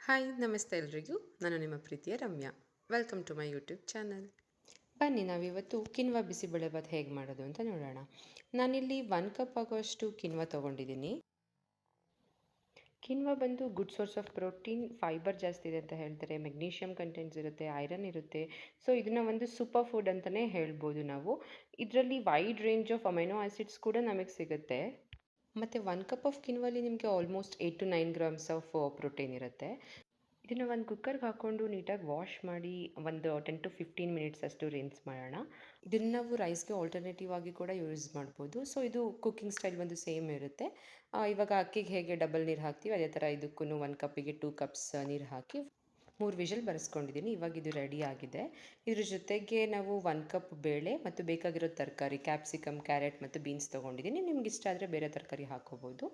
Hi ನಮಸ್ತೆ ಎಲ್ರಿಗೂ. ನಾನು ನಿಮ್ಮ ಪ್ರೀತಿಯ Ramya. Welcome to my YouTube channel. ಬನ್ನಿ ನಾವಿವತ್ತು ಕಿನ್ವಾ ಬಿಸಿಬೇಳೆಭಾತ್ ಹೇಗೆ ಮಾಡೋದು ಅಂತ ನೋಡೋಣ. ನಾನಿಲ್ಲಿ 1 ಕಪ್ ಆಗುವಷ್ಟು ಕಿನ್ವಾ ತೊಗೊಂಡಿದ್ದೀನಿ. ಕಿನ್ವಾ ಬಂದು good source of protein, fibre ಜಾಸ್ತಿ ಇದೆ ಅಂತ ಹೇಳ್ತಾರೆ, ಮೆಗ್ನೀಷಿಯಮ್ ಕಂಟೆಂಟ್ಸ್ ಇರುತ್ತೆ, ಐರನ್ ಇರುತ್ತೆ. ಸೊ ಇದನ್ನು ಒಂದು ಸೂಪರ್ ಫುಡ್ ಅಂತಲೇ ಹೇಳ್ಬೋದು ನಾವು. ಇದರಲ್ಲಿ wide range of amino acids ಕೂಡ ನಮಗೆ ಸಿಗುತ್ತೆ. ಮತ್ತು 1 ಕಪ್ ಆಫ್ ಕಿನ್ವಲ್ಲಿ ನಿಮಗೆ almost 8 to 9 grams of protein ಇರುತ್ತೆ. ಇದನ್ನು ಒಂದು ಕುಕ್ಕರ್ಗೆ ಹಾಕ್ಕೊಂಡು ನೀಟಾಗಿ ವಾಶ್ ಮಾಡಿ ಒಂದು 10 to 15 ಮಿನಿಟ್ಸ್ ಅಷ್ಟು ರಿನ್ಸ್ ಮಾಡೋಣ. ಇದನ್ನು ನಾವು ರೈಸ್ಗೆ ಆಲ್ಟರ್ನೇಟಿವ್ ಆಗಿ ಕೂಡ ಯೂಸ್ ಮಾಡ್ಬೋದು. ಸೊ ಇದು ಕುಕ್ಕಿಂಗ್ ಸ್ಟೈಲ್ ಒಂದು ಸೇಮ್ ಇರುತ್ತೆ. ಇವಾಗ ಅಕ್ಕಿಗೆ ಹೇಗೆ ಡಬಲ್ ನೀರು ಹಾಕ್ತೀವಿ ಅದೇ ಥರ ಇದಕ್ಕೂ 1 ಕಪ್ಪಿಗೆ 2 ಕಪ್ಸ್ ನೀರು ಹಾಕಿ 3 ವಿಷಲ್ ಬರೆಸ್ಕೊಂಡಿದ್ದೀನಿ. ಇವಾಗ ಇದು ರೆಡಿ ಆಗಿದೆ. ಇದ್ರ ಜೊತೆಗೆ ನಾವು 1 ಕಪ್ ಬೇಳೆ ಮತ್ತು ಬೇಕಾಗಿರೋ ತರಕಾರಿ ಕ್ಯಾಪ್ಸಿಕಮ್, ಕ್ಯಾರೆಟ್ ಮತ್ತು ಬೀನ್ಸ್ ತೊಗೊಂಡಿದ್ದೀನಿ. ನಿಮ್ಗೆ ಇಷ್ಟ ಆದರೆ ಬೇರೆ ತರಕಾರಿ ಹಾಕ್ಕೋಬೋದು.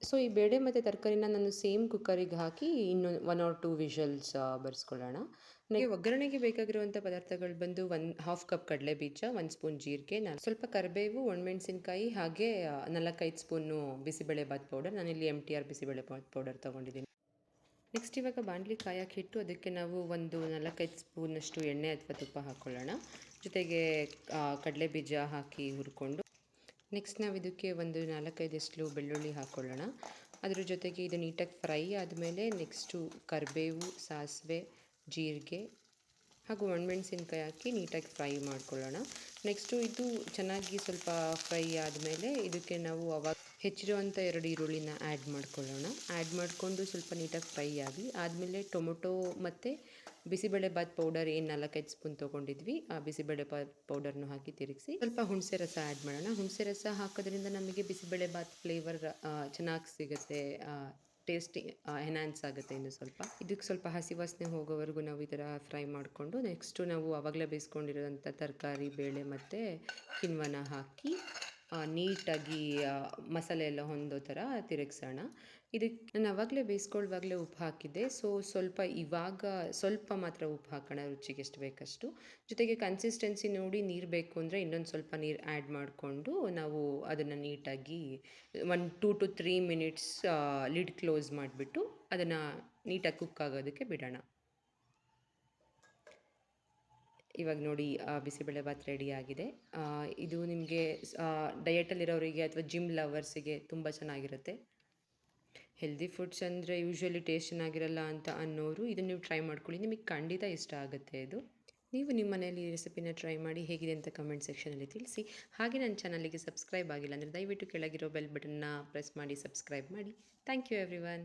ಸೊ ಈ ಬೇಳೆ ಮತ್ತು ತರಕಾರಿನ ನಾನು ಸೇಮ್ ಕುಕ್ಕರಿಗೆ ಹಾಕಿ ಇನ್ನು 1 or 2 ವಿಷಲ್ಸ್ ಬರೆಸ್ಕೊಳ್ಳೋಣ. ಒಗ್ಗರಣೆಗೆ ಬೇಕಾಗಿರುವಂಥ ಪದಾರ್ಥಗಳು ಬಂದು 1/2 ಕಪ್ ಕಡಲೆ ಬೀಜ, 1 ಸ್ಪೂನ್ ಜೀರಿಗೆ, ಸ್ವಲ್ಪ ಕರಿಬೇವು, ಒಣಮೆಣಸಿನ್ಕಾಯಿ, ಹಾಗೆ 4-5 ಸ್ಪೂನು ಬಿಸಿಬೇಳೆಭಾತ್ ಪೌಡರ್. ನಾನಿಲ್ಲಿ MTR ಬಿಸಿಬೇಳೆಭಾತ್ ಪೌಡರ್ ತೊಗೊಂಡಿದ್ದೀನಿ. ನೆಕ್ಸ್ಟ್ ಇವಾಗ ಬಾಣಲಿ ಕಾಯಕ್ಕೆ ಇಟ್ಟು ಅದಕ್ಕೆ ನಾವು ಒಂದು 4-5 ಸ್ಪೂನಷ್ಟು ಎಣ್ಣೆ ಅಥವಾ ತುಪ್ಪ ಹಾಕ್ಕೊಳ್ಳೋಣ. ಜೊತೆಗೆ ಕಡಲೆ ಬೀಜ ಹಾಕಿ ಹುರ್ಕೊಂಡು ನೆಕ್ಸ್ಟ್ ನಾವು ಇದಕ್ಕೆ ಒಂದು 4-5 ಎಸ್ಲು ಬೆಳ್ಳುಳ್ಳಿ ಹಾಕ್ಕೊಳ್ಳೋಣ. ಅದ್ರ ಜೊತೆಗೆ ಇದು ನೀಟಾಗಿ ಫ್ರೈ ಆದಮೇಲೆ ನೆಕ್ಸ್ಟು ಕರಿಬೇವು, ಸಾಸಿವೆ, ಜೀರಿಗೆ ಹಾಗೂ ಒಣಮೆಣಸಿನ್ಕಾಯಿ ಹಾಕಿ ನೀಟಾಗಿ ಫ್ರೈ ಮಾಡ್ಕೊಳ್ಳೋಣ. ನೆಕ್ಸ್ಟು ಇದು ಚೆನ್ನಾಗಿ ಸ್ವಲ್ಪ ಫ್ರೈ ಆದಮೇಲೆ ಇದಕ್ಕೆ ನಾವು ಅವಾಗ ಹೆಚ್ಚಿರುವಂಥ 2 ಈರುಳ್ಳಿನ ಆ್ಯಡ್ ಮಾಡ್ಕೊಳ್ಳೋಣ. ಆ್ಯಡ್ ಮಾಡಿಕೊಂಡು ಸ್ವಲ್ಪ ನೀಟಾಗಿ ಫ್ರೈ ಆದಮೇಲೆ ಟೊಮೊಟೊ ಮತ್ತು ಬಿಸಿಬೇಳೆಭಾತ್ ಪೌಡರ್ ಏನು 4-5 ಸ್ಪೂನ್ ತೊಗೊಂಡಿದ್ವಿ, ಆ ಬಿಸಿಬೇಳೆಭಾತ್ ಪೌಡರ್ನು ಹಾಕಿ ತಿರುಗಿಸಿ ಸ್ವಲ್ಪ ಹುಣಸೆ ರಸ ಆ್ಯಡ್ ಮಾಡೋಣ. ಹುಣಸೆ ರಸ ಹಾಕೋದ್ರಿಂದ ನಮಗೆ ಬಿಸಿಬೇಳೆಭಾತ್ ಫ್ಲೇವರ್ ಚೆನ್ನಾಗಿ ಸಿಗುತ್ತೆ, ಟೇಸ್ಟ್ ಎನ್ಹಾನ್ಸ್ ಆಗುತ್ತೆ. ಇನ್ನು ಸ್ವಲ್ಪ ಇದಕ್ಕೆ ಸ್ವಲ್ಪ ಹಸಿ ವಾಸನೆ ಹೋಗೋವರೆಗೂ ನಾವು ಈ ಥರ ಫ್ರೈ ಮಾಡಿಕೊಂಡು ನೆಕ್ಸ್ಟು ನಾವು ಆವಾಗಲೇ ಬೇಯಿಸ್ಕೊಂಡಿರೋಂಥ ತರಕಾರಿ, ಬೇಳೆ ಮತ್ತು ಕಿನ್ವನ ಹಾಕಿ ನೀಟಾಗಿ ಮಸಾಲೆ ಎಲ್ಲ ಹೊಂದೋ ಥರ ತಿರುಗಿಸೋಣ. ಇದಕ್ಕೆ ನಾನು ಆವಾಗಲೇ ಬೇಯಿಸ್ಕೊಳ್ಳುವಾಗಲೇ ಉಪ್ಪು ಹಾಕಿದ್ದೆ. ಸೊ ಸ್ವಲ್ಪ ಮಾತ್ರ ಉಪ್ಪು ಹಾಕೋಣ, ರುಚಿಗೆ ಎಷ್ಟು ಬೇಕಷ್ಟು. ಜೊತೆಗೆ ಕನ್ಸಿಸ್ಟೆನ್ಸಿ ನೋಡಿ ನೀರು ಬೇಕು ಅಂದರೆ ಇನ್ನೊಂದು ಸ್ವಲ್ಪ ನೀರು ಆ್ಯಡ್ ಮಾಡಿಕೊಂಡು ನಾವು ಅದನ್ನು ನೀಟಾಗಿ 2 to 3 ಮಿನಿಟ್ಸ್ ಲಿಡ್ ಕ್ಲೋಸ್ ಮಾಡಿಬಿಟ್ಟು ಅದನ್ನು ನೀಟಾಗಿ ಕುಕ್ ಆಗೋದಕ್ಕೆ ಬಿಡೋಣ. ಇವಾಗ ನೋಡಿ ಬಿಸಿಬೇಳೆಭಾತ್ ರೆಡಿ ಆಗಿದೆ. ಇದು ನಿಮಗೆ ಡಯಟಲ್ಲಿರೋರಿಗೆ ಅಥವಾ ಜಿಮ್ ಲವರ್ಸಿಗೆ ತುಂಬ ಚೆನ್ನಾಗಿರುತ್ತೆ. ಹೆಲ್ದಿ ಫುಡ್ಸ್ ಅಂದರೆ ಯೂಶ್ವಲಿ ಟೇಸ್ಟ್ ಚೆನ್ನಾಗಿರಲ್ಲ ಅಂತ ಅನ್ನೋರು ಇದನ್ನು ನೀವು ಟ್ರೈ ಮಾಡ್ಕೊಳ್ಳಿ, ನಿಮಗೆ ಖಂಡಿತ ಇಷ್ಟ ಆಗುತ್ತೆ ಇದು. ನೀವು ನಿಮ್ಮ ಮನೆಯಲ್ಲಿ ಈ ರೆಸಿಪಿನ ಟ್ರೈ ಮಾಡಿ ಹೇಗಿದೆ ಅಂತ ಕಮೆಂಟ್ ಸೆಕ್ಷನಲ್ಲಿ ತಿಳಿಸಿ. ಹಾಗೆ ನನ್ನ ಚಾನಲಿಗೆ ಸಬ್ಸ್ಕ್ರೈಬ್ ಆಗಿಲ್ಲ ಅಂದರೆ ದಯವಿಟ್ಟು ಕೆಳಗಿರೋ ಬೆಲ್ ಬಟನ್ನ ಪ್ರೆಸ್ ಮಾಡಿ ಸಬ್ಸ್ಕ್ರೈಬ್ ಮಾಡಿ. Thank you everyone.